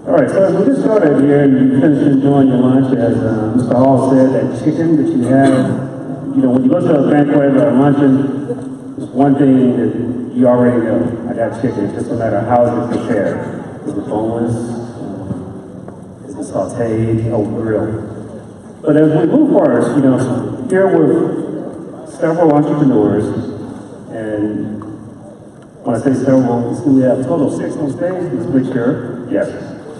All right, so as we get started here and you finish enjoying your lunch, as Mr. Hall said, that chicken that you have, when you go to a banquet or a luncheon, there's one thing that you already know. I got chicken. It's just no matter how it's prepared. Is it boneless? Is it sauteed or grilled? But as we move forward, here with several entrepreneurs, and when I say several, we have a total of 6 on stage. Let's make sure. Yes.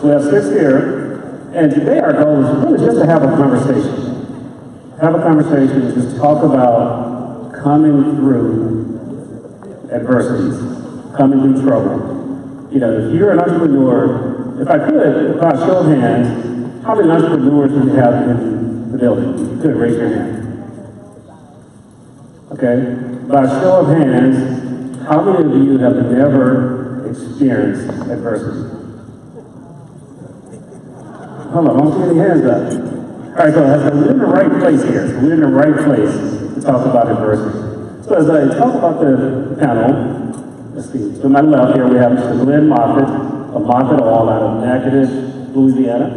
We have 6 here, and today our goal is really just to have a conversation. Have a conversation, just talk about coming through adversities, coming through trouble. If you're an entrepreneur, if I could, by a show of hands, how many entrepreneurs do we have in the building? You could raise your hand. Okay? By a show of hands, how many of you have never experienced adversity? Hold on, I don't see any hands up. All right, so we're in the right place here. So we're in the right place to talk about adversity. So as I talk about the panel, let's see. To my left here, we have Mr. Glenn Moffitt of Moffitt Oil out of Natchitoches, Louisiana.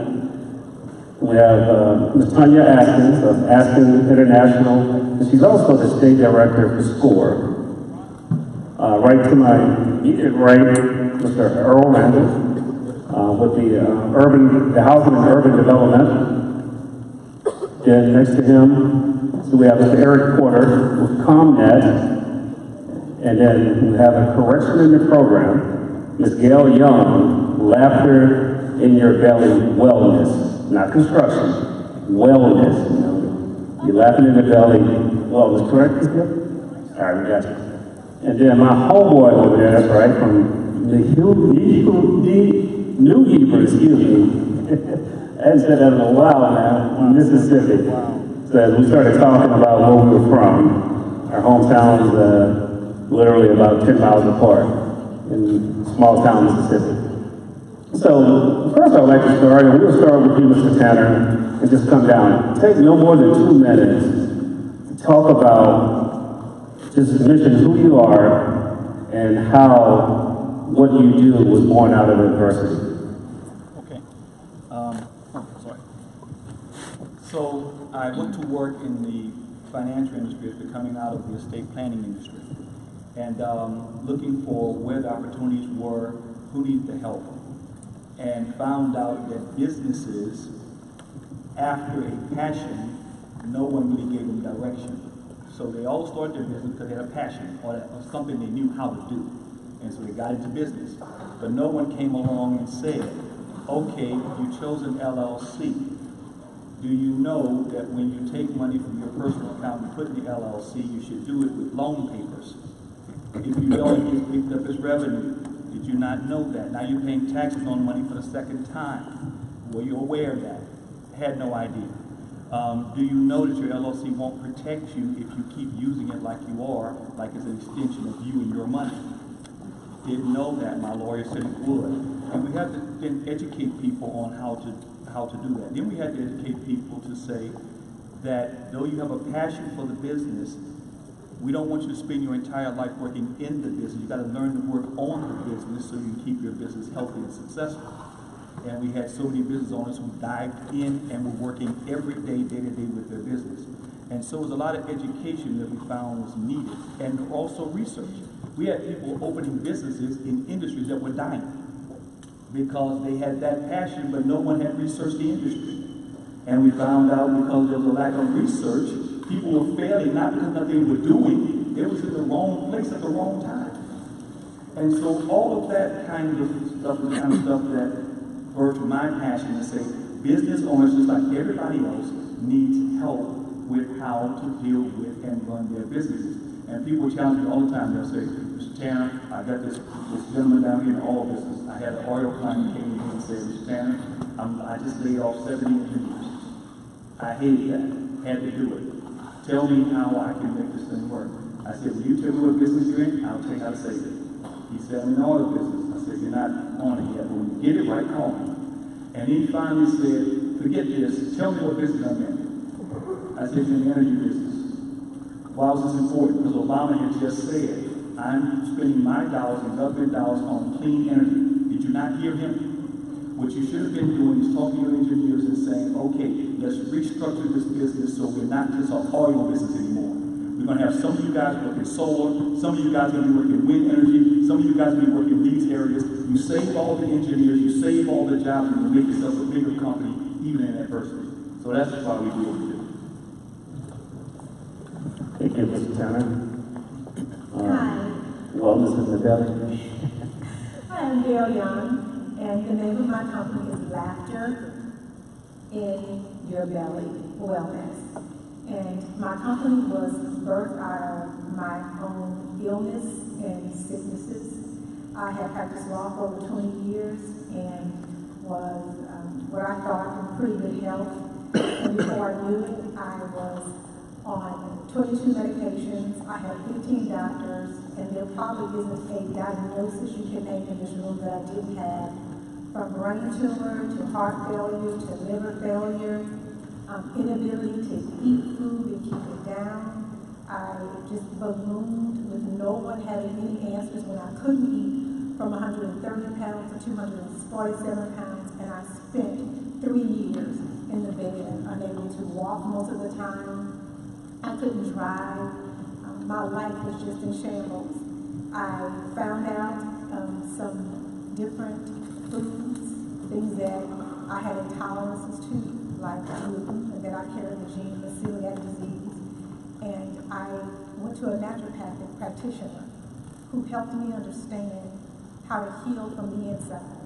We have Ms. Tanya Askins of Askin International, and she's also the state director for SCORE. Right to my immediate right, Mr. Earl Randall. With the Housing and Urban Development. Then next to him, so we have Mr. Eric Porter with ComNet. And then we have a correction in the program, Ms. Gail Young, Laughter in Your Belly Wellness, not construction, wellness. You're laughing in the belly, wellness, correct? All right, we got you. And then my homeboy over there, that's right, from the New Hebrew, excuse me. I hadn't said that in a while now, from Mississippi. So as we started talking about where we were from, our hometowns literally about 10 miles apart in small town Mississippi. So first I would like to start, and we'll start with you, Mr. Tanner, and just come down. Take no more than 2 minutes to talk about just mention who you are and how what you do was born out of adversity. So I went to work in the financial industry after coming out of the estate planning industry and looking for where the opportunities were, who needed the help, and found out that businesses, after a passion, no one really gave them direction. So they all started their business because they had a passion or something they knew how to do. And so they got into business. But no one came along and said, okay, you chose an LLC. Do you know that when you take money from your personal account and put in the LLC, you should do it with loan papers? If you don't, it gets picked up as revenue. Did you not know that? Now you're paying taxes on money for the second time. Were you aware of that? Had no idea. Do you know that your LLC won't protect you if you keep using it like you are, like it's an extension of you and your money? Didn't know that. My lawyer said it would. And we have to then educate people on how to do that. Then we had to educate people to say that though you have a passion for the business, we don't want you to spend your entire life working in the business. You got to learn to work on the business so you can keep your business healthy and successful. And we had so many business owners who dived in and were working every day, day to day with their business. And so it was a lot of education that we found was needed, and also research. We had people opening businesses in industries that were dying because they had that passion, but no one had researched the industry. And we found out because there was a lack of research, people were failing not because nothing they were doing, they was in the wrong place at the wrong time. And so all of that kind of stuff is the kind of stuff that birthed my passion to say business owners, just like everybody else, needs help with how to deal with and run their businesses. And people challenge me all the time. They'll say, Mr. Tanner, I got this gentleman down here in the oil business. I had an oil client came in and said, Mr. Tanner, I just laid off 70 engineers. I hated that. Had to do it. Tell me how I can make this thing work. I said, will you tell me what business you're in? I'll tell you how to save it. He said, I'm in the oil business. I said, you're not on it yet, but when you get it right, call me. And he finally said, forget this, tell me what business I'm in. I said, you're in the energy business. Why was this important? Because Obama had just said, I'm spending my dollars and government dollars on clean energy. Did you not hear him? What you should have been doing is talking to your engineers and saying, okay, let's restructure this business so we're not just an oil business anymore. We're going to have some of you guys working solar, some of you guys are going to be working wind energy, some of you guys are going to be working in these areas. You save all the engineers, you save all the jobs, and you make yourself a bigger company, even in adversity. So that's why we do what we do. Thank you, Mr. Tanner. Hi, Well, Mrs. Nadelli. I'm Gail Young, and the name of my company is Laughter in Your Belly Wellness. And my company was birthed out of my own illness and sicknesses. I had practiced law for over 20 years and was what I thought in pretty good health. And before I knew it, I was on 22 medications. I had 15 doctors, and there probably isn't a diagnosis you can name in this room that I didn't have, from brain tumor to heart failure to liver failure, inability to eat food and keep it down. I just ballooned with no one having any answers when I couldn't eat, from 130 pounds to 247 pounds, and I spent 3 years in the bed, unable to walk most of the time. I couldn't drive. My life was just in shambles. I found out some different foods, things that I had intolerances to, like gluten, and that I carried the gene of celiac disease. And I went to a naturopathic practitioner who helped me understand how to heal from the inside.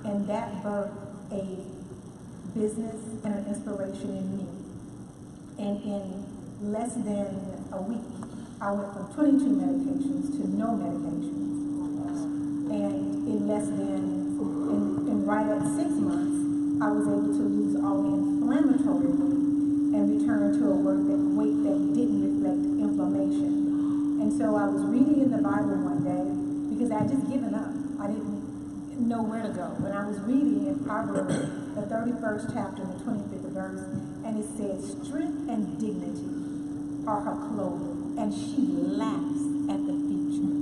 And that birthed a business and an inspiration in me. And in less than a week, I went from 22 medications to no medications. And in less than, right at 6 months, I was able to lose all the inflammatory weight and return to a weight that didn't reflect inflammation. And so I was reading in the Bible one day because I had just given up. I didn't know where to go. When I was reading in Proverbs, the 31st chapter, the 25th verse, and it said, strength and dignity are her clothing, and she laughs at the future.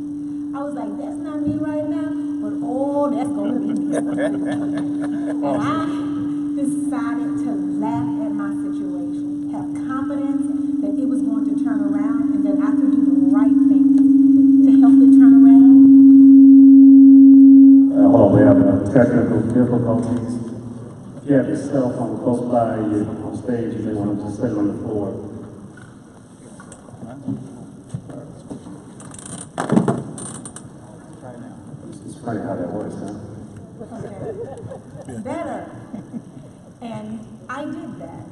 I was like, that's not me right now, but oh, that's going to be me. And I decided to laugh at my situation, have confidence that it was going to turn around and that I could do the right thing to help it turn around. Hold on, we have technical difficulties. If you have your cell phone close by you on stage, you may want to just sit on the floor. It's funny how that works, huh? Okay. Better. And I did that.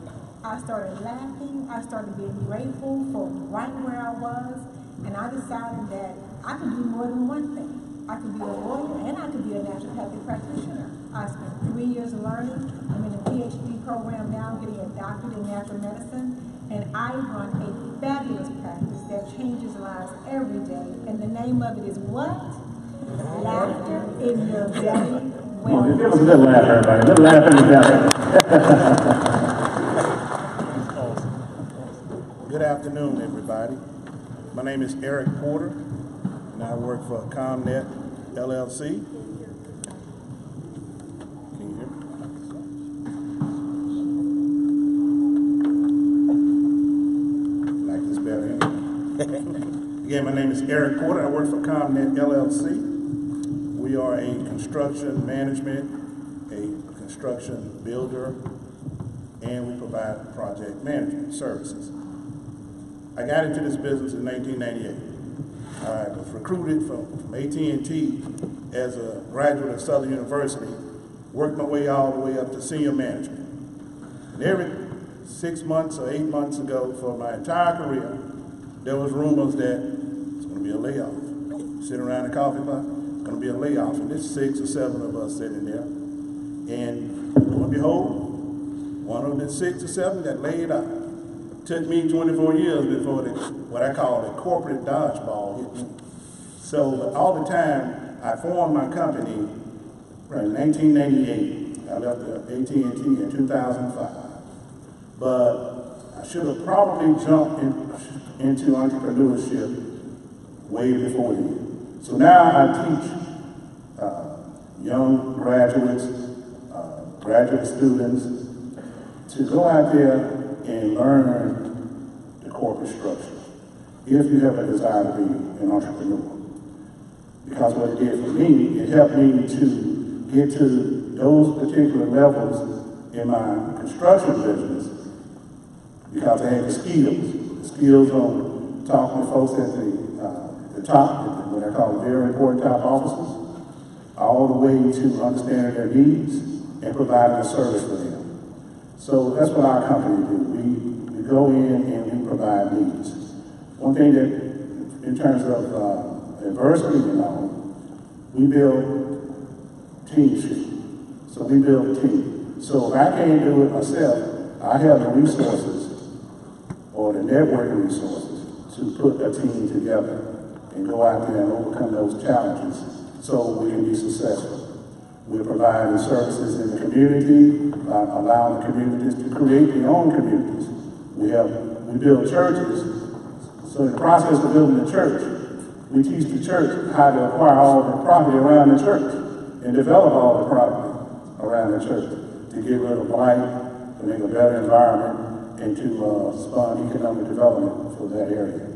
I started laughing. I started being grateful for right where I was. And I decided that I could do more than one thing. I could be a lawyer and I could be a naturopathic practitioner. I spent 3 years learning. I'm in a PhD program now, getting a doctorate in natural medicine. And I run a fabulous practice that changes lives every day. And the name of it is what? Laughter in Your Belly. Come on, give us a good laugh, everybody. Good laugh in the belly. Good afternoon, everybody. My name is Eric Porter, and I work for ComNet LLC. Can you hear me? Like this better? Again, my name is Eric Porter. I work for ComNet LLC. We are a construction management, a construction builder, and we provide project management services. I got into this business in 1998. I was recruited from AT&T as a graduate of Southern University, worked my way all the way up to senior management. And every 6 months or 8 months ago, for my entire career, there was rumors that it's going to be a layoff. Sitting around the coffee pot, it's going to be a layoff. And there's 6 or 7 of us sitting there. And lo and behold, one of the 6 or 7 got laid off. Took me 24 years before what I call the corporate dodgeball hit me. So all the time, I formed my company in 1998. I left AT&T in 2005. But I should have probably jumped into entrepreneurship way before then. So now I teach young graduates, graduate students to go out there and learn the corporate structure if you have a desire to be an entrepreneur. Because what it did for me, it helped me to get to those particular levels in my construction business because I had the skills on talking to folks at the top, what I call the very important top offices, all the way to understanding their needs and providing a service for them. So that's what our company do. We go in and we provide needs. One thing that, in terms of adversity, we build teamship. So we build a team. So if I can't do it myself, I have the resources or the networking resources to put a team together and go out there and overcome those challenges so we can be successful. We're providing services in the community, allowing the communities to create their own communities. We build churches. So in the process of building the church, we teach the church how to acquire all the property around the church and develop all the property around the church to get rid of blight, to make a better environment, and to spawn economic development for that area.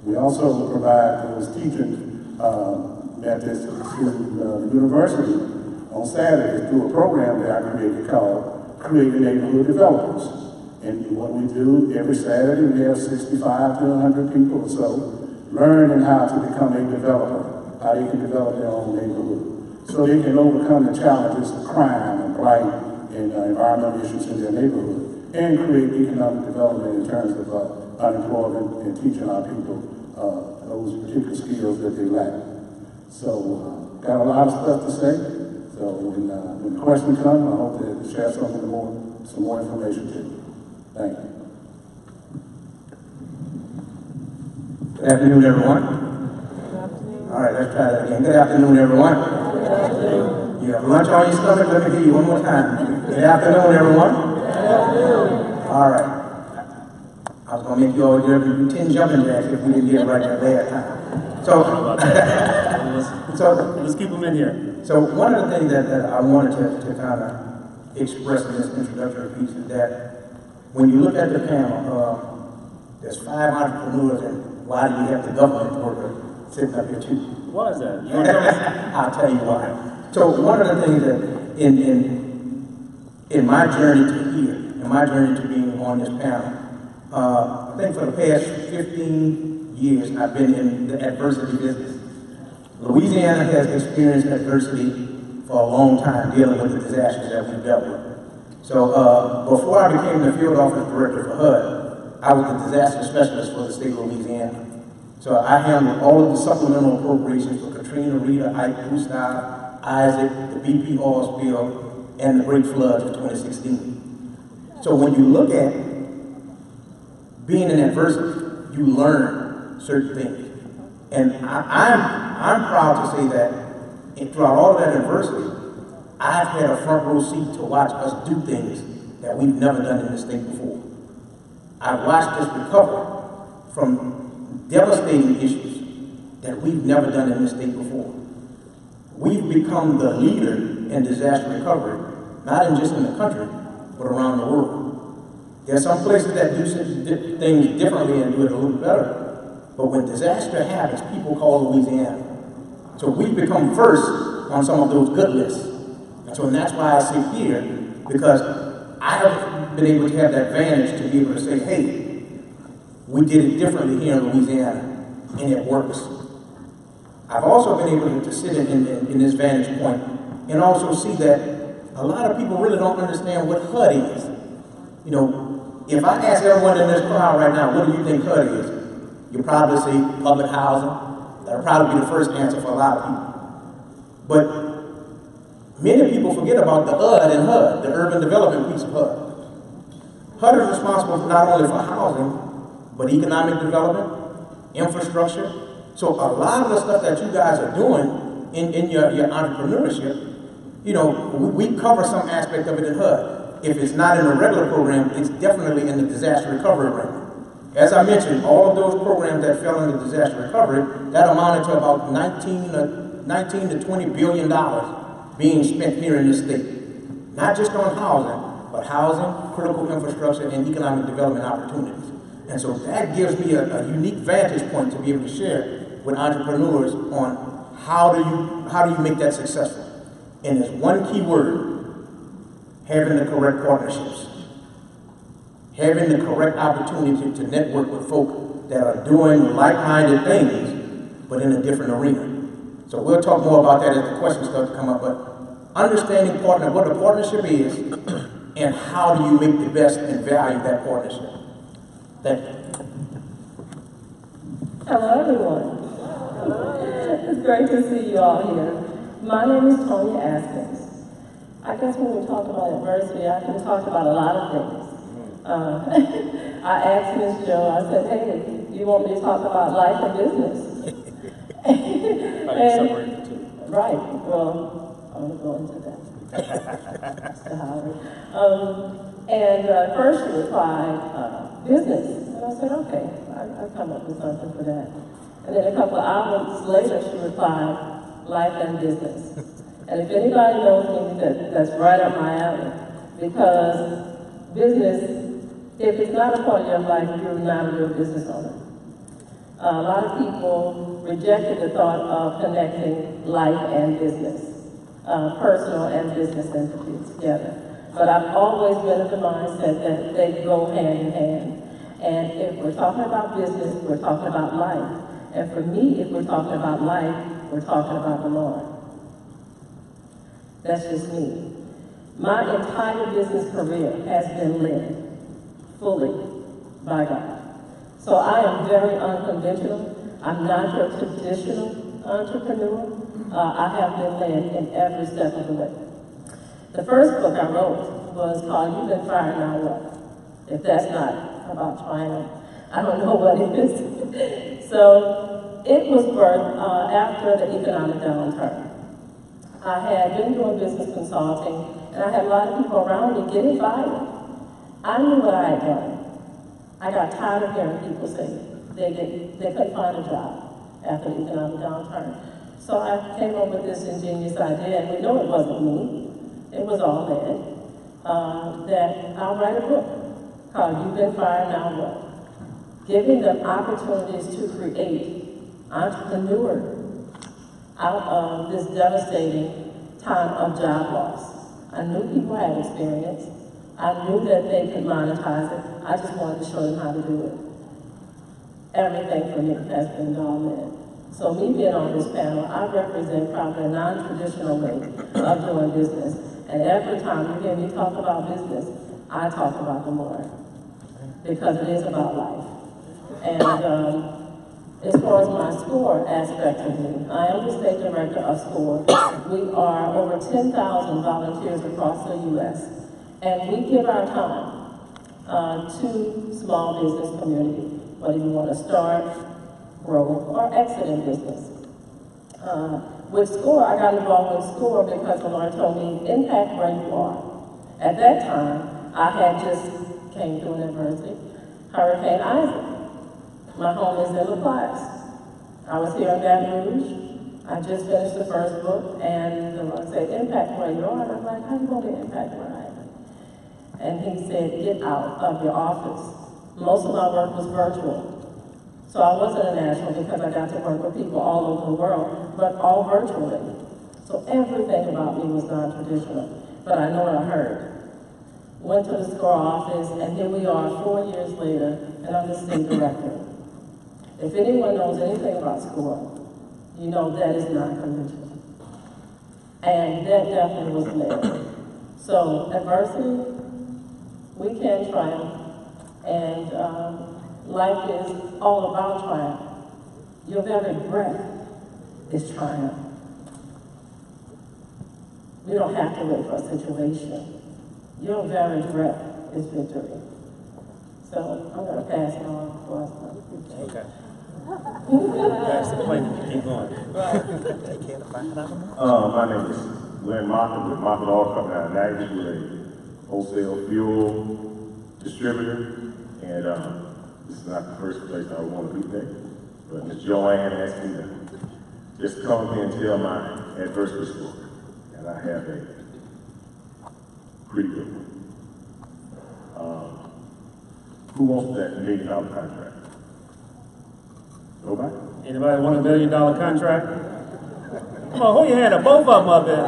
We also provide those teaching methods to the university on Saturdays through a program that I created called Creating Neighborhood Developers. And what we do every Saturday, we have 65 to 100 people or so learning how to become a developer, how they can develop their own neighborhood, so they can overcome the challenges of crime and blight and environmental issues in their neighborhood, and create economic development in terms of unemployment and teaching our people those particular skills that they lack. So, got a lot of stuff to say. So when the question comes, I hope to share some more information to you. Thank you. Good afternoon, everyone. All right, let's try that again. Good afternoon, everyone. You have lunch on your stomach? Let me hear you one more time. Good afternoon, everyone. All right. I was going to make you all do 10 jumping jacks if we didn't get it right that last time. So Let's keep them in here. So one of the things that I wanted to kind of express in this introductory piece is that when you look at the panel, there's 5 entrepreneurs, and why do you have the government worker sitting up here too? Why is that? You want to tell us? I'll tell you why. So one of the things that in my journey to here, in my journey to being on this panel, I think for the past 15 years I've been in the adversity business. Louisiana has experienced adversity for a long time dealing with the disasters that we've dealt with. So before I became the field office director for HUD, I was the disaster specialist for the state of Louisiana. So I handled all of the supplemental appropriations for Katrina, Rita, Ike, Gustav, Isaac, the BP oil spill, and the great floods of 2016. So when you look at being in adversity, you learn certain things. And I'm proud to say that throughout all of that adversity, I've had a front row seat to watch us do things that we've never done in this state before. I've watched us recover from devastating issues that we've never done in this state before. We've become the leader in disaster recovery, not just in the country, but around the world. There are some places that do things differently and do it a little better. But when disaster happens, people call Louisiana. So we've become first on some of those good lists. And so that's why I sit here, because I have been able to have that advantage to be able to say, hey, we did it differently here in Louisiana, and it works. I've also been able to sit in this vantage point and also see that a lot of people really don't understand what HUD is. You know, if I ask everyone in this crowd right now, what do you think HUD is? You'll probably say public housing. That'll probably be the first answer for a lot of people. But many people forget about the UD and HUD, the urban development piece of HUD. HUD is responsible not only for housing, but economic development, infrastructure. So a lot of the stuff that you guys are doing in your entrepreneurship, you know, we cover some aspect of it in HUD. If it's not in a regular program, it's definitely in the disaster recovery program. As I mentioned, all of those programs that fell into disaster recovery, that amounted to about 19 to $20 billion being spent here in this state. Not just on housing, but housing, critical infrastructure, and economic development opportunities. And so that gives me a unique vantage point to be able to share with entrepreneurs on how do you make that successful. And there's one key word: having the correct partnerships, having the correct opportunity to network with folk that are doing like-minded things, but in a different arena. So we'll talk more about that as the questions start to come up, but understanding what a partnership is and how do you make the best and value that partnership. Thank you. Hello, everyone. It's great to see you all here. My name is Tonya Askins. I guess when we talk about adversity, I can talk about a lot of things. I asked Ms. Joe, I said, hey, you want me to talk about life and business? Right, well, I'm going to go into that. Mr. Howard. First she replied, business. And I said, okay, I'll come up with something for that. And then a couple of hours later, she replied, life and business. And if anybody knows me, that's right up my alley. Because business, if it's not a part of your life, you're not a real business owner. A lot of people rejected the thought of connecting life and business, personal and business entities together. But I've always been of the mindset that they go hand in hand. And if we're talking about business, we're talking about life. And for me, if we're talking about life, we're talking about the Lord. That's just me. My entire business career has been led fully by God. So I am very unconventional. I'm not your traditional entrepreneur. I have been led in every step of the way. The first book I wrote was called You've Been Fired, Now What? If that's not about triumph, I don't know what it is. So it was birthed after the economic downturn. I had been doing business consulting, and I had a lot of people around me getting fired. I knew what I had done. I got tired of hearing people say they couldn't find a job after the economic downturn. So I came up with this ingenious idea, and we know it wasn't me. It was all Ed, that I'll write a book called You've Been Fired, Now What? Giving them opportunities to create entrepreneur out of this devastating time of job loss. I knew people had experience. I knew that they could monetize it. I just wanted to show them how to do it. Everything for me has been God-led. So me being on this panel, I represent probably a non-traditional way of doing business. And every time you hear me talk about business, I talk about the Lord. Because it is about life. And as far as my SCORE aspect of me, I am the state director of SCORE. We are over 10,000 volunteers across the U.S. And we give our time to small business community, whether you want to start, grow, or exit in business. With SCORE, I got involved with SCORE because the Lord told me, impact where you are. At that time, I had just came through an adversity, Hurricane Isaac. My home is in LaPlace. I was here in Baton Rouge. I just finished the first book, and the Lord said, impact where you are. And I'm like, how you going to impact where I am? And he said, get out of your office. Most of my work was virtual. So I wasn't a national because I got to work with people all over the world, but all virtually. So everything about me was non-traditional, but I know what I heard. Went to the SCORE office, and here we are 4 years later, and I'm the state director. If anyone knows anything about SCORE, you know that is not conventional. And that definitely was led. So adversity, we can triumph, and life is all about triumph. Your very breath is triumph. We don't have to wait for a situation. Your very breath is victory. So I'm going to pass it on for us. Okay. That's the plan. Keep going. My name is Glenn Moffitt with Moffitt Oil Company out of Natchez. We're a wholesale fuel distributor, and This is not the first place I would want to be today, but Ms. Joanne asked me to just come here and tell my adversity story, and I have a pretty good one. Who wants that $1 million contract? Nobody? Anybody want $1 million contract? Come on, hold your hand up, both of them up there.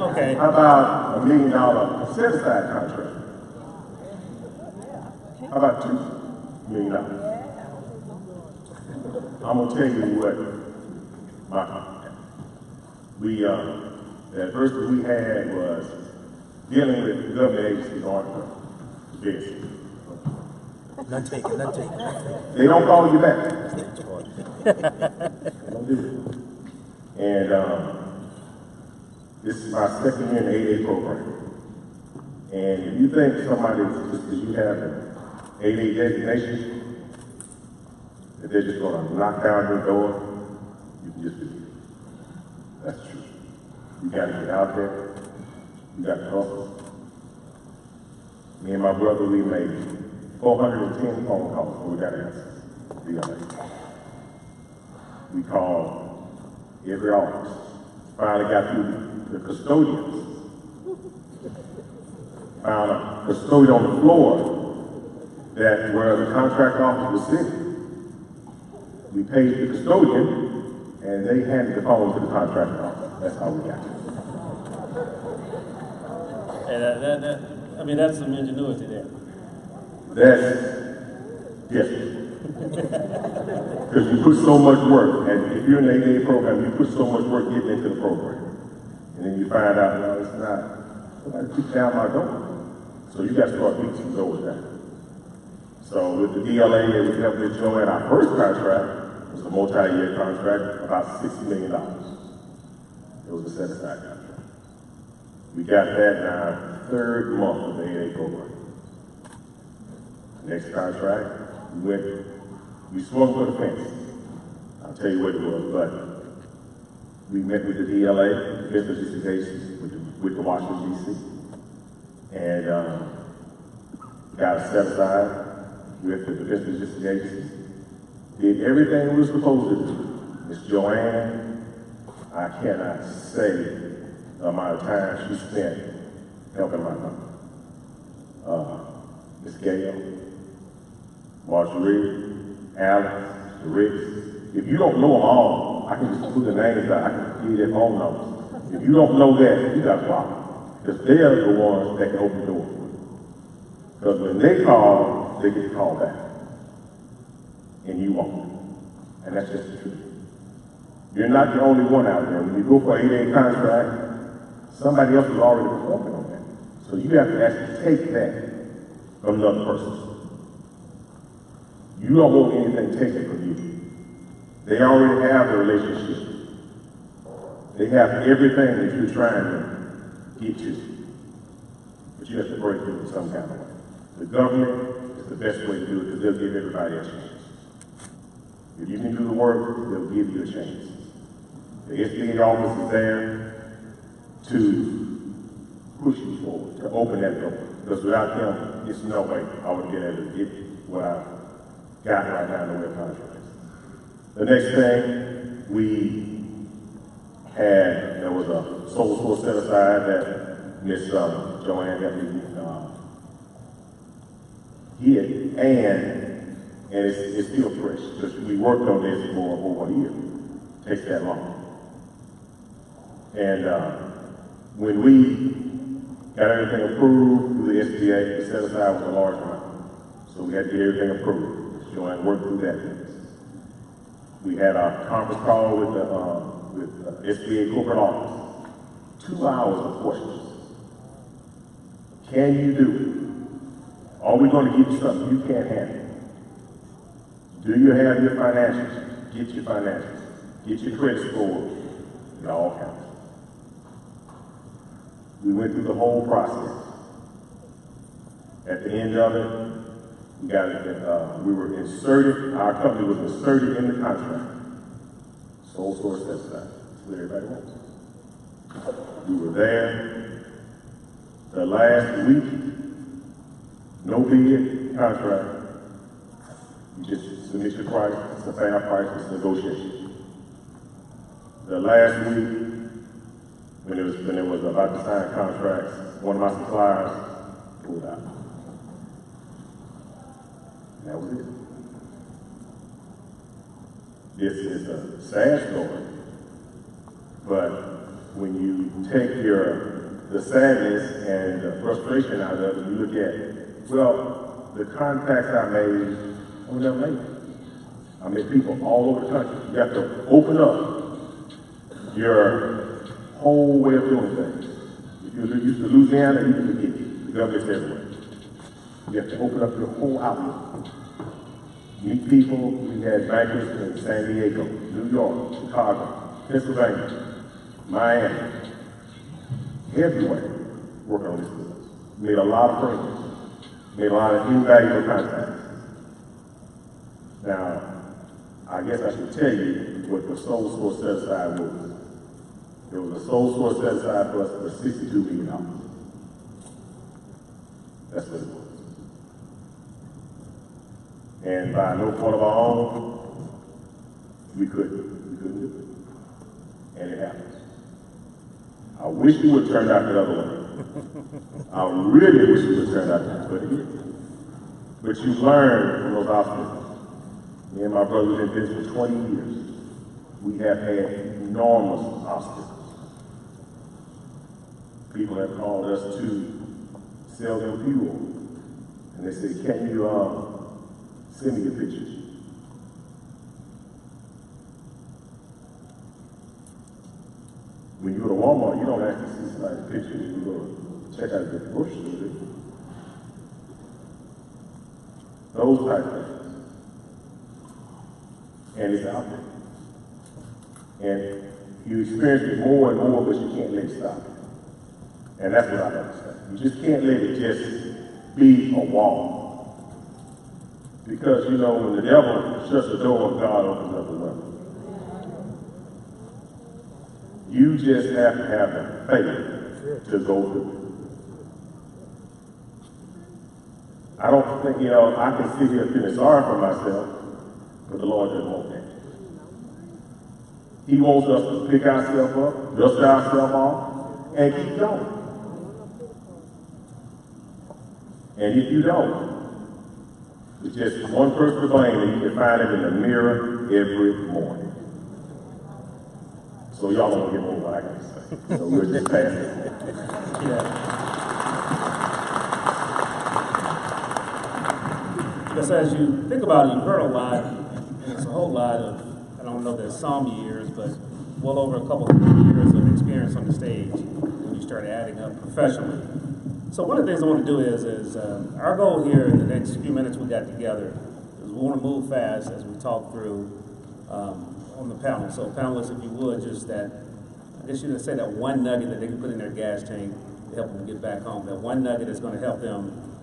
Okay. How about $1 million set-aside contract? How about $2 million? I'm gonna tell you what the adversity we had was dealing with government agencies on this. None taken, none taken. They don't call you back. They don't do it. And this is my second year in the 8A program. And if you think somebody, just because you have an 8A designation, that they're just gonna knock down your door, you can just believe it. That's true. You gotta get out there. You got to hustle. Me and my brother, we made 410 phone calls before we got answers. We called every office. Finally got through the custodians. Found a custodian on the floor that where the contract office was sitting. We paid the custodian, and they handed the phone to the contract office. That's how we got it. And I mean, that's some ingenuity there. Yes. Because you put so much work, and if you're in the 8A program, you put so much work getting into the program. And then you find out, no, it's not, somebody kicked down my door. So you got to start beating some doors down. So with the DLA and with helping Joanne, our first contract was a multi-year contract, about $60 million. It was a set-aside contract. We got that in our third month of the 8A program. Next contract, we swung for the fence. I'll tell you what it was, but we met with the DLA, Business Associations, with the Washington, D.C., and got a set aside with the Business Associations. Did everything we were supposed to do. Ms. Joanne, I cannot say the amount of time she spent helping my company. Ms. Gail, Marjorie, Alex, Rich. If you don't know them all, I can just put the names out. I can give you their phone numbers. If you don't know that, you got a problem. Because they're the ones that can open the door for you. Because when they call, they get called back. And you won't. And that's just the truth. You're not the only one out there. When you go for an 8A contract, somebody else is already performing on that. So you have to actually take that from another person. You don't want anything taken from you. They already have the relationship. They have everything that you're trying to get to. But you have to break through in some kind of way. The government is the best way to do it because they'll give everybody a chance. If you can do the work, they'll give you a chance. The SBA office is there to push you forward, to open that door. Because without them, there's no way I would get able to get what I got right now in the way of contracts. The next thing we had, there was a sole source set aside that Ms. Joanne got me hit, and it's still fresh because we worked on this for over a year. It takes that long. And when we got everything approved through the SBA, the set aside was a large amount. So we had to get everything approved. Joanne worked through that. We had our conference call with SBA corporate office. 2 hours of questions. Can you do it? Are we going to give you something you can't handle? Do you have your financials? Get your financials. Get your credit score. It all counts. We went through the whole process. At the end of it, we were inserted, our company was inserted in the contract. Sole source set aside. That's what everybody wants. We were there. The last week, no bid contract. You just submit your price, it's a fair price, it's negotiation. The last week, when it was about to sign contracts, one of my suppliers pulled out. And that was it. This is a sad story, but when you take the sadness and the frustration out of it, you look at, well, the contacts I made, I was never made. I met people all over the country. You have to open up your whole way of doing things. If you're used to Louisiana, you can forget it. The government's everywhere. You have to open up your whole outlook. Meet people. We had bankers in San Diego, New York, Chicago, Pennsylvania, Miami, everywhere working on this business. Made a lot of friends. Made a lot of invaluable contacts. Now, I guess I should tell you what the sole source set aside was. There was a sole source set aside for us for $62 million. That's what it was. And by no fault of our own, we couldn't do it. And it happened. I wish it would have turned out the other way. I really wish it would have turned out that way, but it didn't. But you learn from those obstacles. Me and my brother have been in business for 20 years. We have had enormous obstacles. People have called us to sell them fuel. And they say, can you send me your pictures? When you go to Walmart, you don't have to see somebody's pictures. You go to check out the grocery store. Those type of things. And it's out there. And you experience it more and more, but you can't let it stop. And that's what I understand. You just can't let it just be a wall. Because, you know, when the devil shuts the door, God opens up the window. You just have to have the faith to go through it. I don't think, you know, I can sit here feeling sorry for myself, but the Lord doesn't want that. He wants us to pick ourselves up, dust ourselves off, and keep going. And if you don't, it's just one person to blame, and you can find it in the mirror every morning. So y'all don't get more what I got to say. So we'll just pass it. Because as you think about it, you've heard a lot, and it's a whole lot of, I don't know if there's some years, but well over a couple of years of experience on the stage when you start adding up professionally. So one of the things I want to do is our goal here in the next few minutes we got together is we want to move fast as we talk through on the panel. So panelists, if you would, just that, I guess you could say that one nugget that they can put in their gas tank to help them get back home. That one nugget that's going to help them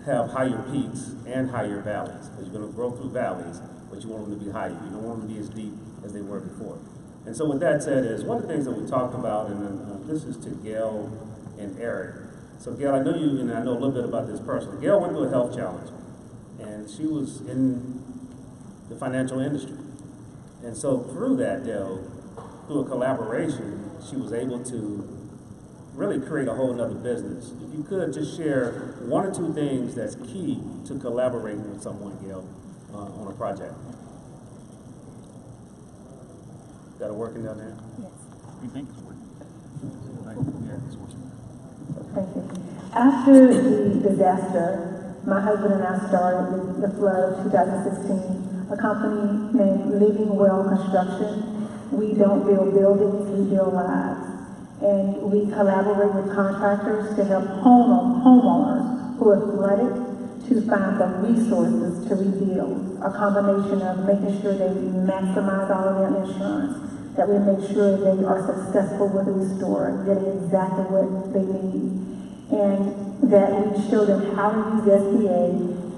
have higher peaks and higher valleys. Because you're going to grow through valleys, but you want them to be higher. You don't want them to be as deep as they were before. And so with that said, is one of the things that we talked about, and this is to Gail and Eric. So Gail, I know you, and I know a little bit about this person. Gail went through a health challenge, and she was in the financial industry. And so through that, Gail, through a collaboration, she was able to really create a whole nother business. If you could just share one or two things that's key to collaborating with someone, Gail, on a project. Got it working down there? Yes. We think it's working. Yeah, it's working. Thank you. After the disaster, my husband and I started with the flood of 2016, a company named Living Well Construction. We don't build buildings, we build lives. And we collaborate with contractors to help homeowners who are flooded to find the resources to rebuild. A combination of making sure they maximize all of their insurance, that we make sure they are successful with the restore, getting exactly what they need. And that we show them how to use SBA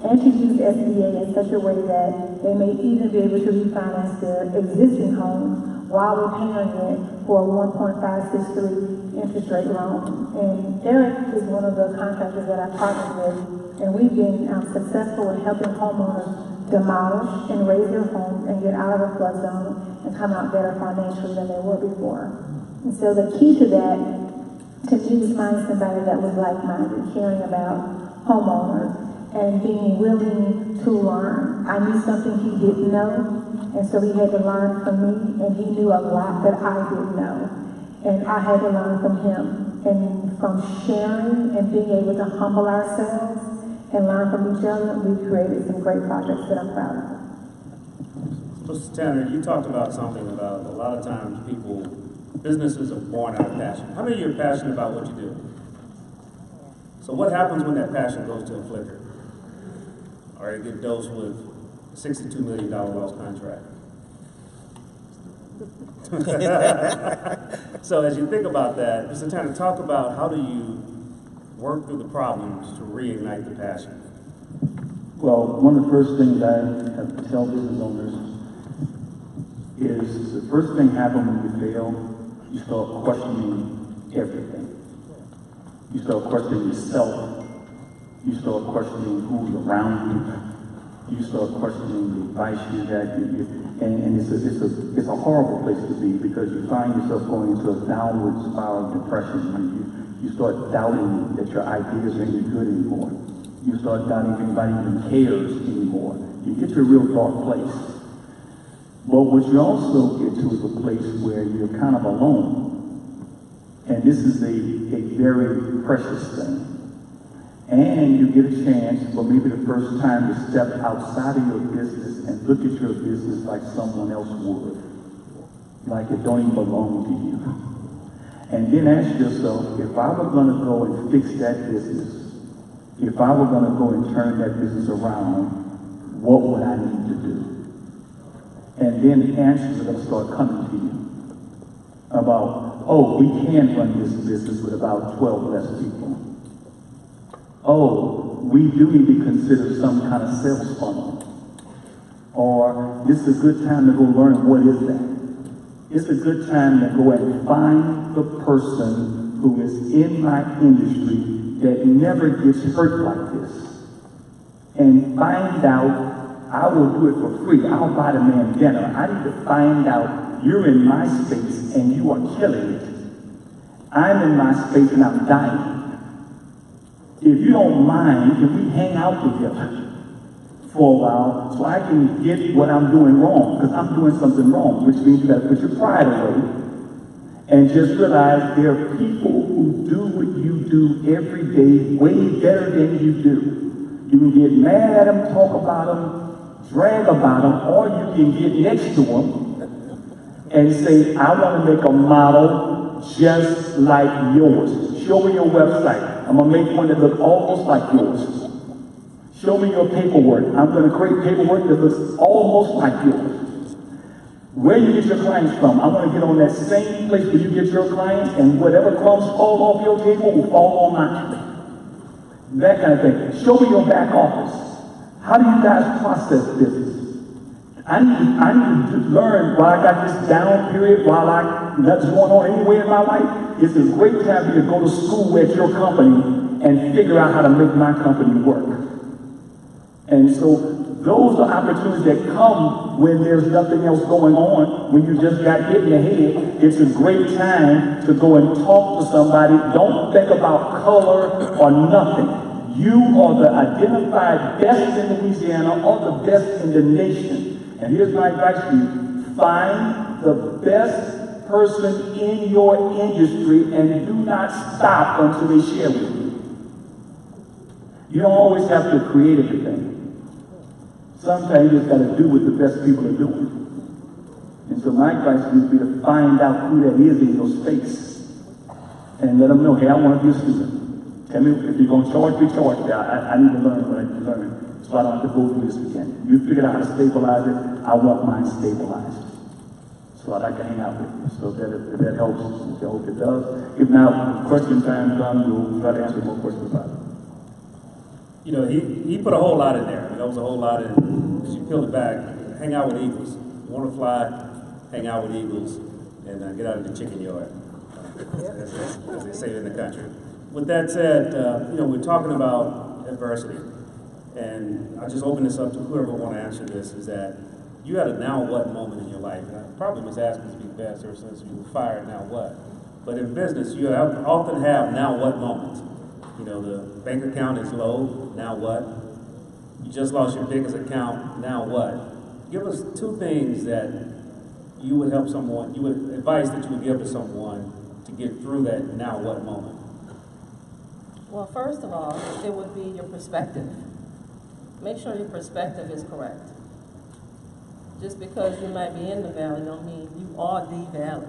and to use SBA in such a way that they may even be able to refinance their existing homes while repaying it for a 1.563 interest rate loan. And Eric is one of the contractors that I partnered with, and we've been successful in helping homeowners demolish and raise their homes and get out of the flood zone and come out better financially than they were before. And so the key to that, to me, was finding somebody that was like-minded, caring about homeowners, and being willing to learn. I knew something he didn't know, and so he had to learn from me, and he knew a lot that I didn't know. And I had to learn from him. And from sharing and being able to humble ourselves and learn from each other, we created some great projects that I'm proud of. Mr. Tanner, you talked about something about a lot of times businesses are born out of passion. How many of you are passionate about what you do? So what happens when that passion goes to a flicker? Or you get dosed with a $62 million lost contract? So as you think about that, Mr. Tanner, talk about how do you work through the problems to reignite the passion? Well, one of the first things I have to tell business owners is the first thing happens when you fail, you start questioning everything. You start questioning yourself. You start questioning who's around you. You start questioning the advice you got. And it's a horrible place to be because you find yourself going into a downward spiral of depression. You start doubting that your ideas are any good anymore. You start doubting if anybody even cares anymore. You get to a real dark place. But what you also get to is a place where you're kind of alone. And this is a very precious thing. And you get a chance for maybe the first time to step outside of your business and look at your business like someone else would. Like it don't even belong to you. And then ask yourself, if I were going to go and fix that business, if I were going to go and turn that business around, what would I need to do? And then answers are going to start coming to you about, oh, we can run this business with about 12 less people. Oh, we do need to consider some kind of sales funnel. Or this is a good time to go learn what is that. It's a good time to go and find the person who is in my industry that never gets hurt like this. And find out, I will do it for free. I'll buy the man dinner. I need to find out you're in my space and you are killing it. I'm in my space and I'm dying. If you don't mind, can we hang out together for a while so I can get what I'm doing wrong? Because I'm doing something wrong, which means you got to put your pride away and just realize there are people who do what you do every day way better than you do. You can get mad at them, talk about them, drag about them, or you can get next to them and say, I want to make a model just like yours. Show me your website. I'm going to make one that looks almost like yours. Show me your paperwork. I'm going to create paperwork that looks almost like yours. Where you get your clients from, I want to get on that same place where you get your clients, and whatever crumbs fall off your table will fall on mine. That kind of thing. Show me your back office. How do you guys process business? I need to learn while I got this down period, while nothing's going on anywhere in my life. It's a great time for you to go to school at your company and figure out how to make my company work. And so those are opportunities that come when there's nothing else going on, when you just got hit in the head. It's a great time to go and talk to somebody. Don't think about color or nothing. You are the identified best in Louisiana or the best in the nation. And here's my advice to you. Find the best person in your industry and do not stop until they share with you. You don't always have to create everything. Sometimes you just got to do what the best people are doing. And so my advice would be to find out who that is in your space and let them know, hey, I want to be a student. Tell me if you're going to charge me, charge me. I need to learn what I need to learn so I don't have to go through this again. You figured out how to stabilize it. I want mine stabilized so I can hang out with you. So if that helps, I hope it does. If not, question time comes, we'll try to answer more questions about it. You know, he put a whole lot in there. I mean, that was a whole lot in, because you peeled it back, hang out with eagles. You want to fly, hang out with eagles, and get out of the chicken yard, as they say in the country. With that said, you know, we're talking about adversity. And I just open this up to whoever want to answer this, is that you had a now what moment in your life. And I probably was asking to be best ever since you were fired, now what? But in business, you often have now what moments. You know, the bank account is low, now what? You just lost your biggest account, now what? Give us two things that you would help someone, advice that you would give to someone to get through that now what moment. Well, first of all, it would be your perspective. Make sure your perspective is correct. Just because you might be in the valley don't mean you are the valley.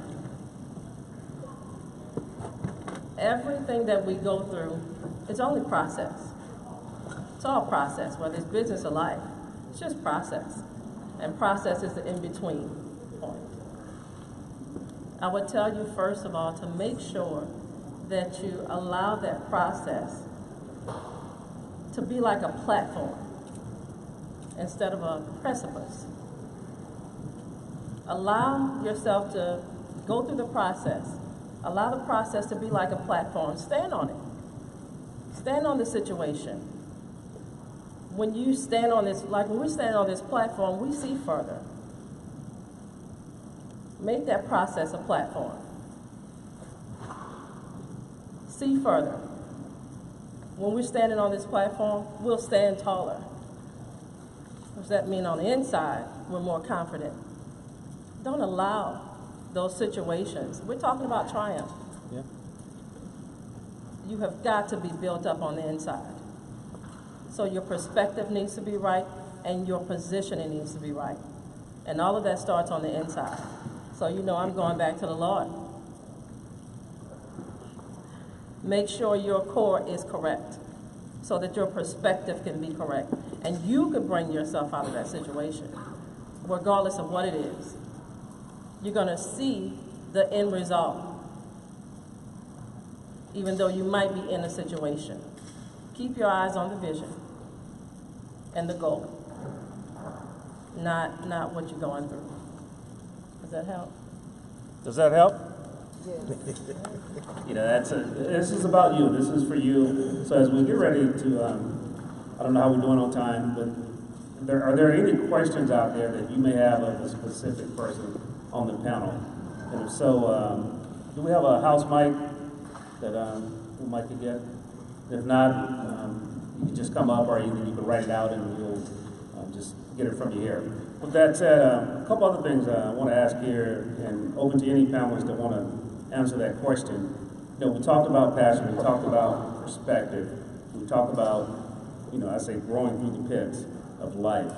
Everything that we go through is only process. It's all process, whether it's business or life. It's just process. And process is the in-between point. I would tell you, first of all, to make sure that you allow that process to be like a platform instead of a precipice. Allow yourself to go through the process. Allow the process to be like a platform. Stand on it. Stand on the situation. When you stand on this, like when we stand on this platform, we see further. Make that process a platform. See further. When we're standing on this platform, we'll stand taller. What does that mean on the inside? We're more confident. Don't allow those situations. We're talking about triumph. Yeah. You have got to be built up on the inside. So your perspective needs to be right and your positioning needs to be right. And all of that starts on the inside. So you know I'm going back to the Lord. Make sure your core is correct so that your perspective can be correct. And you can bring yourself out of that situation, regardless of what it is. You're going to see the end result, even though you might be in a situation. Keep your eyes on the vision and the goal, not what you're going through. Does that help? Does that help? You know, this is about you. This is for you. So as we get ready to, I don't know how we're doing on time, but are there any questions out there that you may have of a specific person on the panel? And if so, do we have a house mic that we might could get? If not, you can just come up, or you can write it out and we'll just get it from you here. With that said, a couple other things I want to ask here, and open to any panelists that want to answer that question. You know, we talked about passion, we talked about perspective, we talked about, you know, I say growing through the pits of life.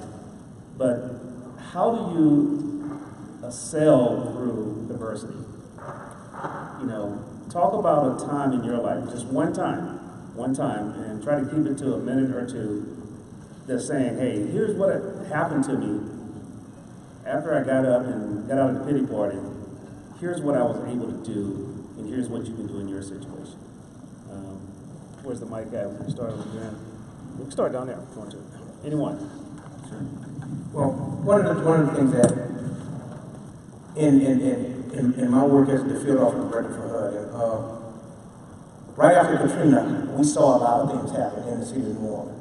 But how do you sail through adversity? You know, talk about a time in your life, just one time, and try to keep it to a minute or two, that's saying, hey, here's what happened to me after I got up and got out of the pity party. Here's what I was able to do, and here's what you can do in your situation. Where's the mic at? We can start with you. We can start down there if you want to. Anyone? Sure. Well, one of the things that in my work as the field officer director for HUD, right after Katrina, we saw a lot of things happen in the city of New Orleans.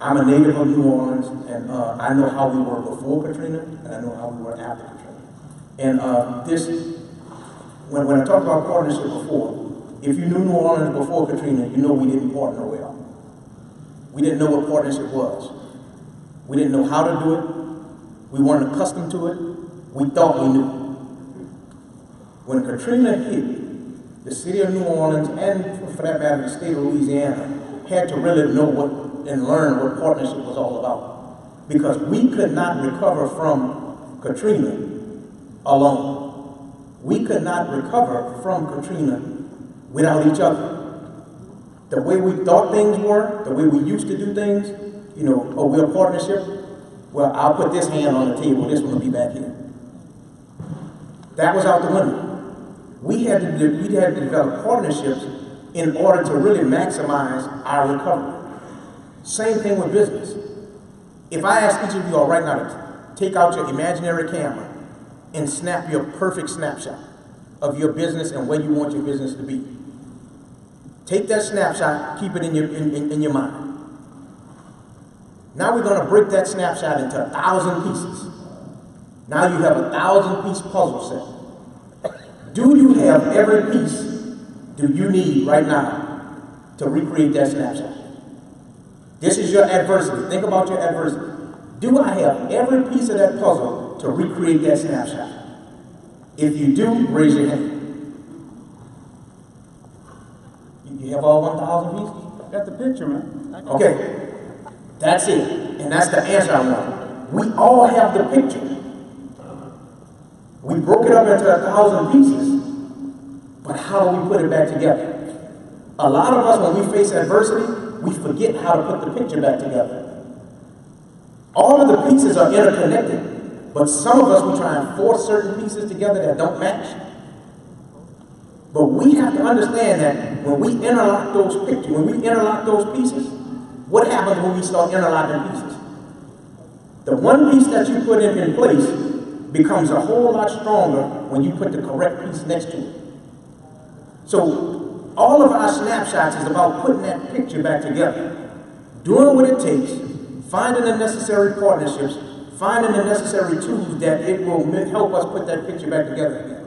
I'm a native of New Orleans, and I know how we were before Katrina, and I know how we were after Katrina. And when I talked about partnership before, if you knew New Orleans before Katrina, you know we didn't partner well. We didn't know what partnership was. We didn't know how to do it. We weren't accustomed to it. We thought we knew. When Katrina hit, the city of New Orleans, and for that matter, the state of Louisiana, had to really know and learn what partnership was all about. Because we could not recover from Katrina alone. We could not recover from Katrina without each other. The way we thought things were, the way we used to do things, you know, oh, we're a partnership. Well, I'll put this hand on the table, this one will be back here. That was out the window. We had to develop partnerships in order to really maximize our recovery. Same thing with business. If I ask each of you all right now to take out your imaginary camera and snap your perfect snapshot of your business and where you want your business to be. Take that snapshot, keep it in your mind. Now we're going to break that snapshot into 1,000 pieces. Now you have a 1,000-piece puzzle set. Do you have every piece do you need right now to recreate that snapshot? This is your adversity. Think about your adversity. Do I have every piece of that puzzle to recreate that snapshot? If you do, raise your hand. You have all 1,000 pieces? Got the picture, man. Okay, that's it. And that's the answer I want. We all have the picture. We broke it up into 1,000 pieces, but how do we put it back together? A lot of us, when we face adversity, we forget how to put the picture back together. All of the pieces are interconnected, but some of us, we try and force certain pieces together that don't match. But we have to understand that when we interlock those pictures, when we interlock those pieces, what happens when we start interlocking pieces? The one piece that you put in place becomes a whole lot stronger when you put the correct piece next to it. So all of our snapshots is about putting that picture back together, doing what it takes, finding the necessary partnerships, finding the necessary tools that it will help us put that picture back together again.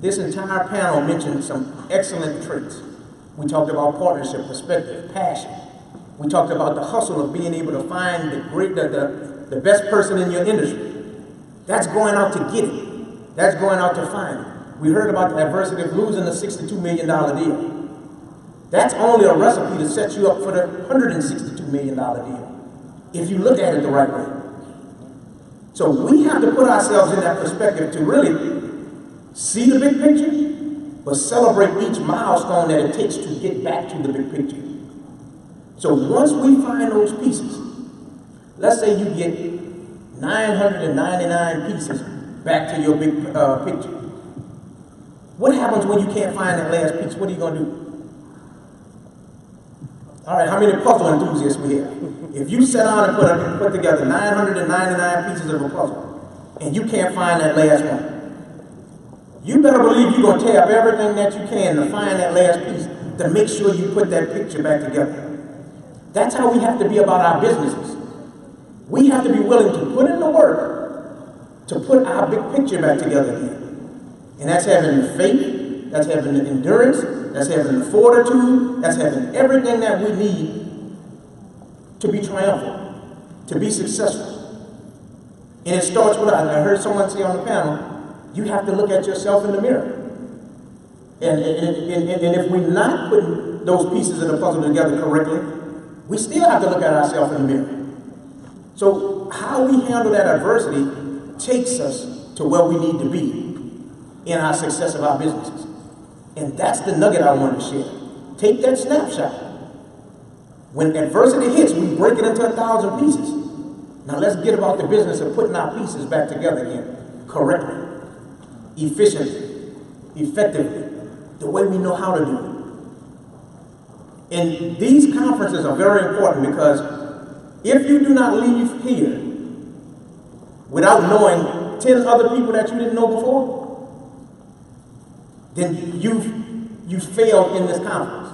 This entire panel mentioned some excellent traits. We talked about partnership, perspective, passion. We talked about the hustle of being able to find the best person in your industry. That's going out to get it. That's going out to find it. We heard about the adversity of losing a $62 million deal. That's only a recipe to set you up for the $162 million deal, if you look at it the right way. So we have to put ourselves in that perspective to really see the big picture, but celebrate each milestone that it takes to get back to the big picture. So once we find those pieces, let's say you get 999 pieces back to your big picture. What happens when you can't find that last piece? What are you going to do? All right, how many puzzle enthusiasts we have? If you sit down and put together 999 pieces of a puzzle, and you can't find that last one, you better believe you're going to tear up everything that you can to find that last piece to make sure you put that picture back together. That's how we have to be about our businesses. We have to be willing to put in the work to put our big picture back together again. And that's having the faith, that's having the endurance, that's having the fortitude, that's having everything that we need to be triumphant, to be successful. And it starts with, I heard someone say on the panel, you have to look at yourself in the mirror. And if we're not putting those pieces of the puzzle together correctly, we still have to look at ourselves in the mirror. So how we handle that adversity takes us to where we need to be in our success of our businesses. And that's the nugget I wanted to share. Take that snapshot. When adversity hits, we break it into 1,000 pieces. Now let's get about the business of putting our pieces back together again, correctly, efficiently, effectively, the way we know how to do it. And these conferences are very important because if you do not leave here without knowing 10 other people that you didn't know before, then you failed in this conference.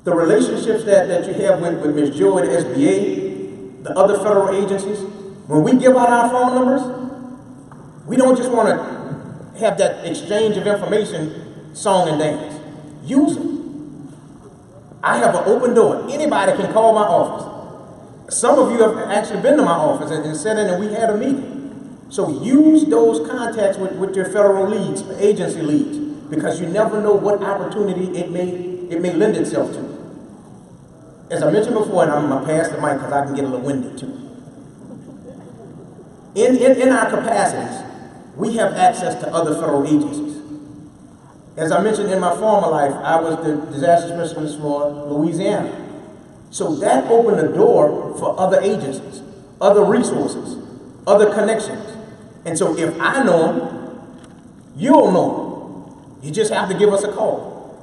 The relationships that you have with Ms. Joy at SBA, the other federal agencies, when we give out our phone numbers, we don't just want to have that exchange of information, song and dance. Use them. I have an open door. Anybody can call my office. Some of you have actually been to my office and sat in and we had a meeting. So use those contacts with your federal leads, agency leads, because you never know what opportunity it may lend itself to. As I mentioned before, and I'm going to pass the mic because I can get a little winded too. In our capacities, we have access to other federal agencies. As I mentioned in my former life, I was the disaster specialist for Louisiana. So that opened the door for other agencies, other resources, other connections. And so if I know them, you'll know them. You just have to give us a call.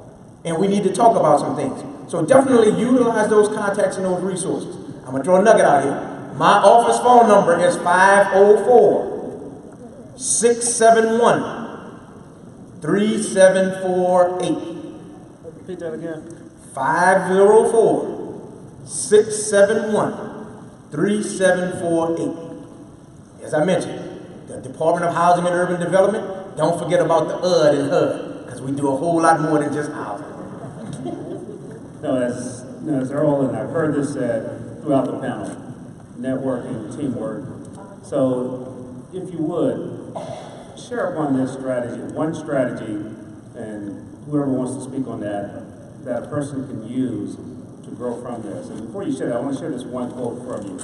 And we need to talk about some things. So definitely utilize those contacts and those resources. I'm going to throw a nugget out here. My office phone number is 504-671-3748. Repeat that again. 504 671-3748. As I mentioned, the Department of Housing and Urban Development, don't forget about the UD and HUD, because we do a whole lot more than just housing. No, as Earl and I've heard this said throughout the panel, networking, teamwork. So, if you would, share upon this strategy, one strategy, and whoever wants to speak on that a person can use to grow from this. And before you share that, I want to share this one quote from you.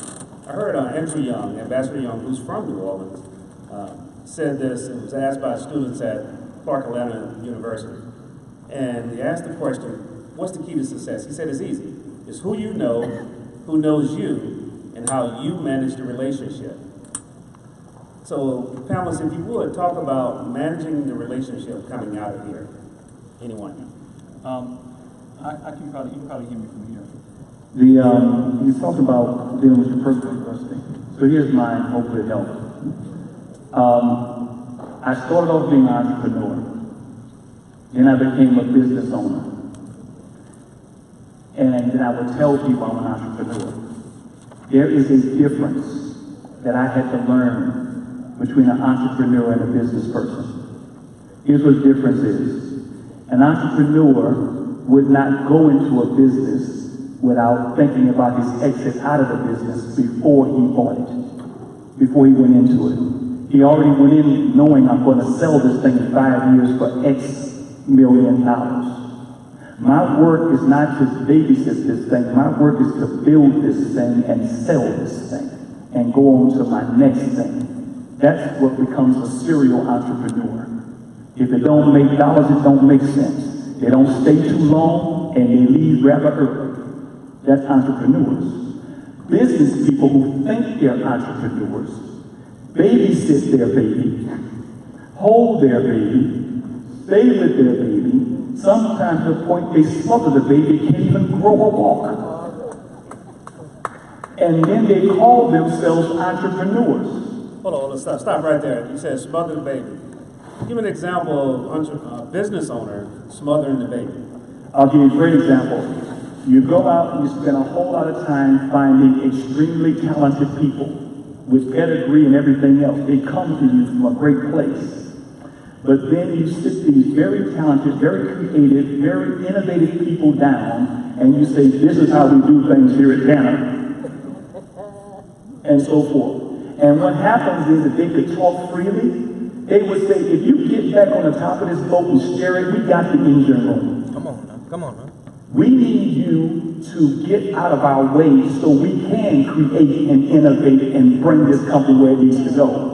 I heard Andrew Young, Ambassador Young, who's from New Orleans, said this, and was asked by students at Clark Atlanta University. And he asked the question, what's the key to success? He said it's easy. It's who you know, who knows you, and how you manage the relationship. So, panelists, if you would, talk about managing the relationship coming out of here. Anyone? I can probably, you can probably hear me from here. You talked about dealing with your personal adversity. So here's mine, hopefully it helps. I started off being an entrepreneur. Then I became a business owner. And then I would tell people I'm an entrepreneur. There is a difference that I had to learn between an entrepreneur and a business person. Here's what the difference is. An entrepreneur would not go into a business without thinking about his exit out of the business before he bought it, before he went into it. He already went in knowing I'm going to sell this thing in 5 years for X million dollars. My work is not to babysit this thing. My work is to build this thing and sell this thing and go on to my next thing. That's what becomes a serial entrepreneur. If it don't make dollars, it don't make sense. They don't stay too long and they leave rather early. That's entrepreneurs. Business people who think they're entrepreneurs babysit their baby, hold their baby, stay with their baby, sometimes to the point they smother the baby, can't even grow or walk. And then they call themselves entrepreneurs. Hold on, let's stop right there. You said smother the baby. Give me an example of a business owner smothering the baby. I'll give you a great example. You go out and you spend a whole lot of time finding extremely talented people with pedigree and everything else. They come to you from a great place. But then you sit these very talented, very creative, very innovative people down and you say, this is how we do things here at Tanner. And so forth. And what happens is that they could talk freely. They would say, if you get back on the top of this boat and steer it, we got the engine room. Come on now, come on now. We need you to get out of our way so we can create and innovate and bring this company where it needs to go.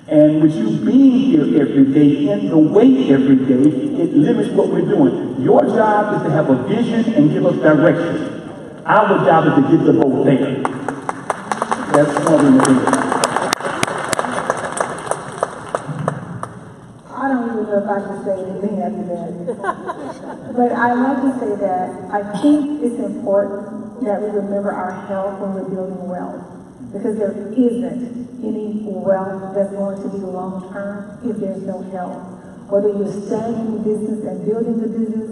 And with you being here every day, in the way every day, it limits what we're doing. Your job is to have a vision and give us direction. Our job is to get the boat there. That's what we do. I don't even know if I can say anything after that. But I'd like to say that I think it's important that we remember our health when we're building wealth. Because there isn't any wealth that's going to be long-term if there's no health. Whether you're staying in the business and building the business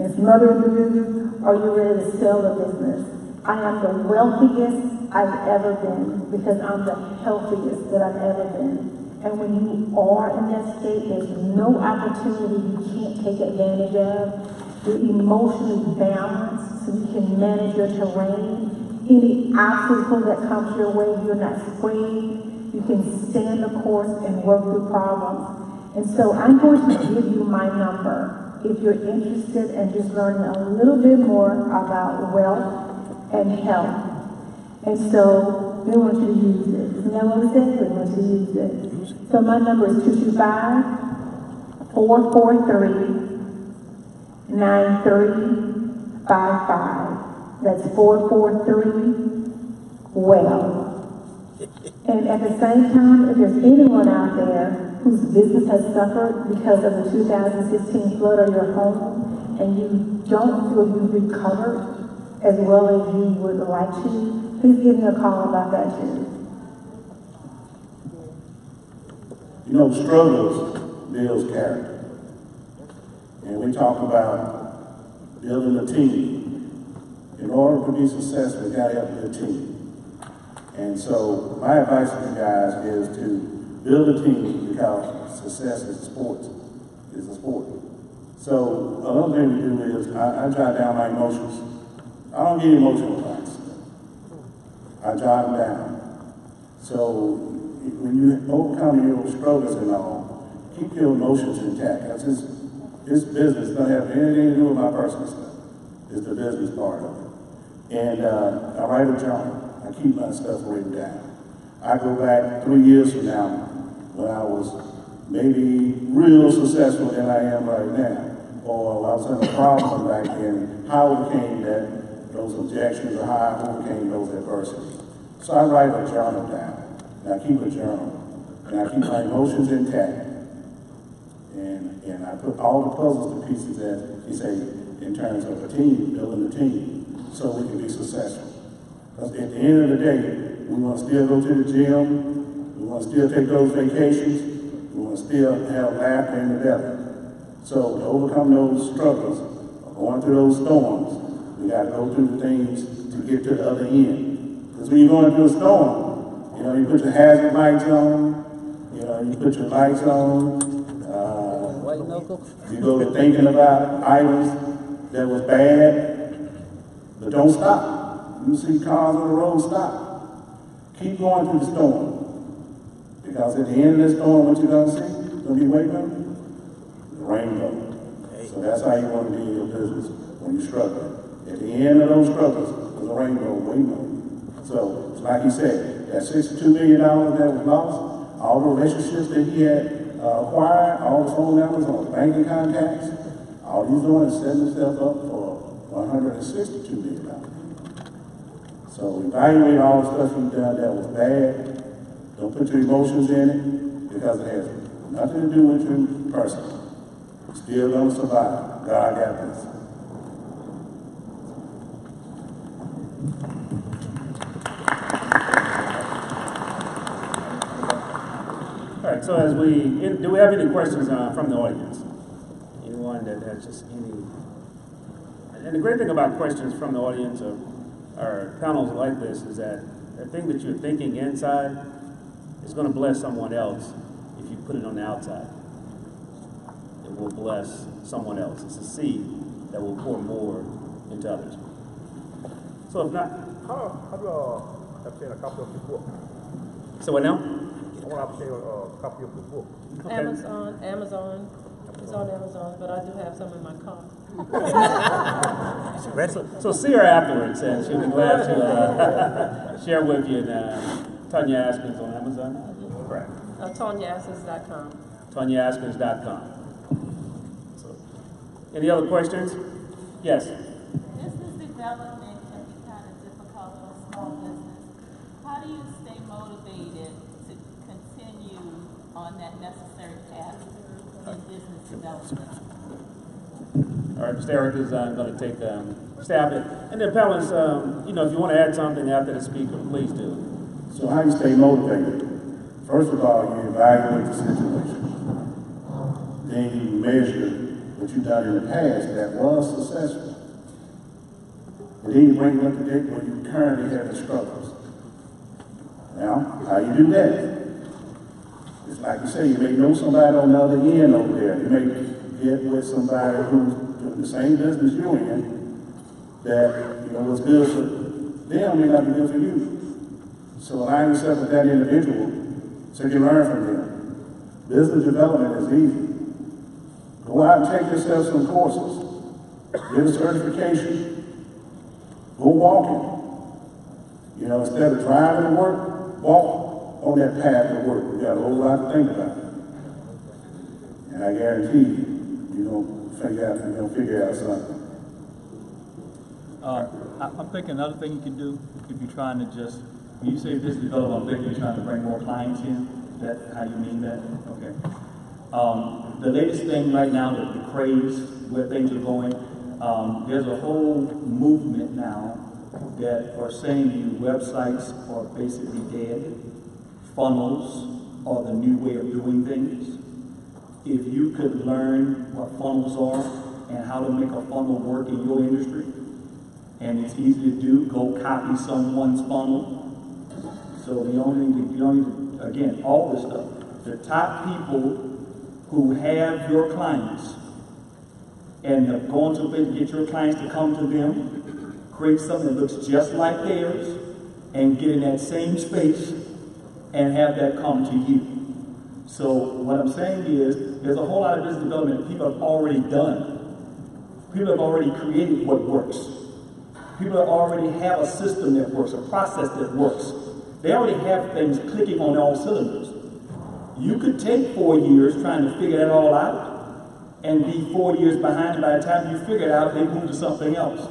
and smothering the business, or you're ready to sell the business. I am the wealthiest I've ever been because I'm the healthiest that I've ever been. And when you are in that state, there's no opportunity you can't take advantage of. You're emotionally balanced so you can manage your terrain. Any obstacle that comes your way, you're not swayed. You can stand the course and work through problems. And so I'm going to give you my number if you're interested in just learning a little bit more about wealth and health. And so we want you to use it. Isn't that what we said? We want you to use it. So my number is 225-443-9355. That's 443-WELL. And at the same time, if there's anyone out there whose business has suffered because of the 2016 flood or your home, and you don't feel you've recovered as well as you would like to, please give me a call about that too. You know, struggles builds character. And we talk about building a team. in order to be successful, you gotta have a good team. And so my advice to you guys is to build a team because success is sports. It's a sport. So another thing we do is I jot down my emotions. I don't get emotional advice. I jot them down. So when you overcome your struggles and all, keep your emotions intact. That's just, this business doesn't have anything to do with my personal stuff. It's the business part of it. And I write a journal. I keep my stuff written down. I go back 3 years from now when I was maybe real successful than I am right now. Or I was in a problem back then, how I overcame those objections or how I overcame those adversities. So I write a journal down, and I keep a journal, and I keep my emotions intact. And I put all the puzzles to pieces, as you say, in terms of a team, building a team, so we can be successful. Because at the end of the day, we want to still go to the gym, we want to still take those vacations, we want to still have laughter in the belly. So to overcome those struggles, going through those storms, we got to go through the things to get to the other end. Because when you're going through a storm, you put your hazard lights on, you put your lights on, you go to thinking about items that was bad, but don't stop. You see cars on the road, stop. Keep going through the storm. Because at the end of the storm, what you're going to see, going to be waiting on you? The rainbow. So that's how you want to be in your business when you're struggling. At the end of those struggles, there's a rainbow waiting on you. So, like he said, that $62 million that was lost, all the relationships that he had acquired, all the phone numbers, all the banking contacts, all he's doing is setting himself up for $162 million. So evaluate all the stuff you've done that was bad. Don't put your emotions in it because it has nothing to do with you personally. You're still going to survive. God got this. All right, so do we have any questions from the audience? Anyone that has just any? And the great thing about questions from the audience or panels like this is that the thing that you're thinking inside is going to bless someone else if you put it on the outside. It will bless someone else. It's a seed that will pour more into others. So if not, How do I obtain a copy of the book? so what now? I want to obtain a copy of the book. Okay. Amazon. It's on Amazon, but I do have some in my car. So see her afterwards, and she'll be glad to share with you. Tanya Askins on Amazon. Correct. TanyaAskins.com. TanyaAskins.com. So, any other questions? Yes. Business development can be kind of difficult for a small business. How do you stay motivated to continue on that necessary path in business development? All right, Mr. Eric is going to take a stab at it. And then panelists, if you want to add something after the speaker, please do. So how you stay motivated? First of all, you evaluate the situation. Then you measure what you've done in the past that was successful. And then you bring it up to date where you currently have the struggles. Now, how you do that? It's like you say, you may know somebody on the other end over there. You may get with somebody who's doing the same business you're in that, what's good for them may not be good for you. So align yourself with that individual so you can learn from them. Business development is easy. Go out and take yourself some courses. Get a certification. Go walking. Instead of driving to work, walk on that path to work. You got a whole lot to think about. And I guarantee you're going to figure out something. I'm thinking another thing you can do if you're trying to just, when you say business development, I'm thinking you're trying to bring more clients in. Is that how you mean that? Okay. The latest thing right now, the craze, where things are going, there's a whole movement now that are saying to you websites are basically dead. Funnels are the new way of doing things. If you could learn what funnels are and how to make a funnel work in your industry, and it's easy to do. Go copy someone's funnel. So you don't need to, again, all this stuff. The top people who have your clients and have gone to place to get your clients to come to them, create something that looks just like theirs, and get in that same space and have that come to you. So what I'm saying is, there's a whole lot of business development that people have already done. People have already created what works. People already have a system that works, a process that works. They already have things clicking on all cylinders. You could take 4 years trying to figure that all out and be 4 years behind. By the time you figure it out, they move to something else.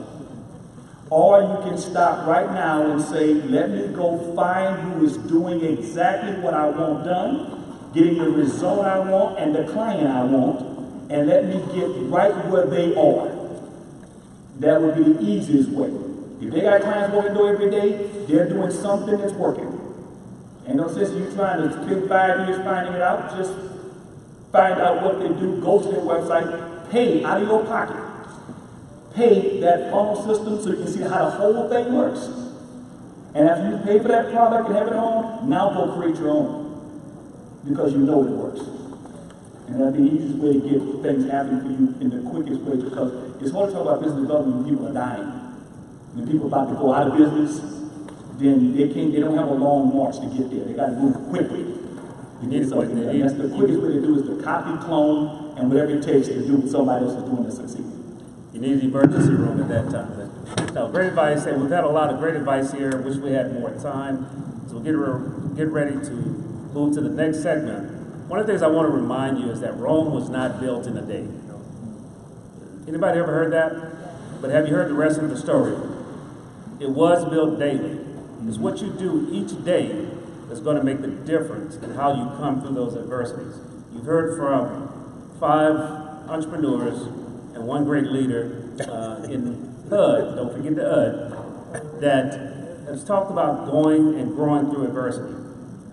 Or you can stop right now and say, let me go find who is doing exactly what I want done, getting the result I want and the client I want, and let me get right where they are. That would be the easiest way. If they got clients walking door every day, they're doing something that's working. And no sense you trying to spend 5 years finding it out. Just find out what they do, go to their website, pay out of your pocket. Pay that funnel system so you can see how the whole thing works. And after you pay for that product and have it home, now go create your own. Because you know it works. And that'd be the easiest way to get things happening for you in the quickest way, because it's hard to talk about business development when people are dying. When people are about to go out of business, then they don't have a long march to get there. They got to move quickly. You need something. And that's the quickest way to do is to copy, clone, and whatever it takes to do what somebody else is doing to succeed. You need the emergency room at that time. So great advice, and we've had a lot of great advice here. Wish we had more time. So we'll get ready to move to the next segment. One of the things I want to remind you is that Rome was not built in a day. Anybody ever heard that? But have you heard the rest of the story? It was built daily. It's what you do each day that's going to make the difference in how you come through those adversities. You've heard from 5 entrepreneurs and 1 great leader in HUD, don't forget the HUD, that has talked about going and growing through adversity.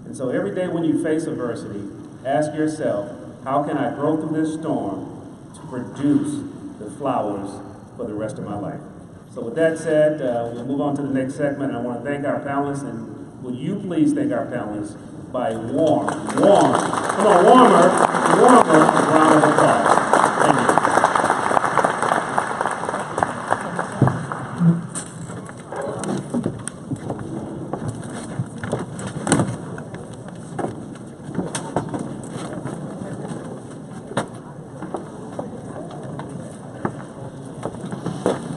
And so every day when you face adversity, ask yourself, how can I grow through this storm to produce the flowers for the rest of my life? So with that said, we'll move on to the next segment. I want to thank our panelists, and will you please thank our panelists by warmer round of applause.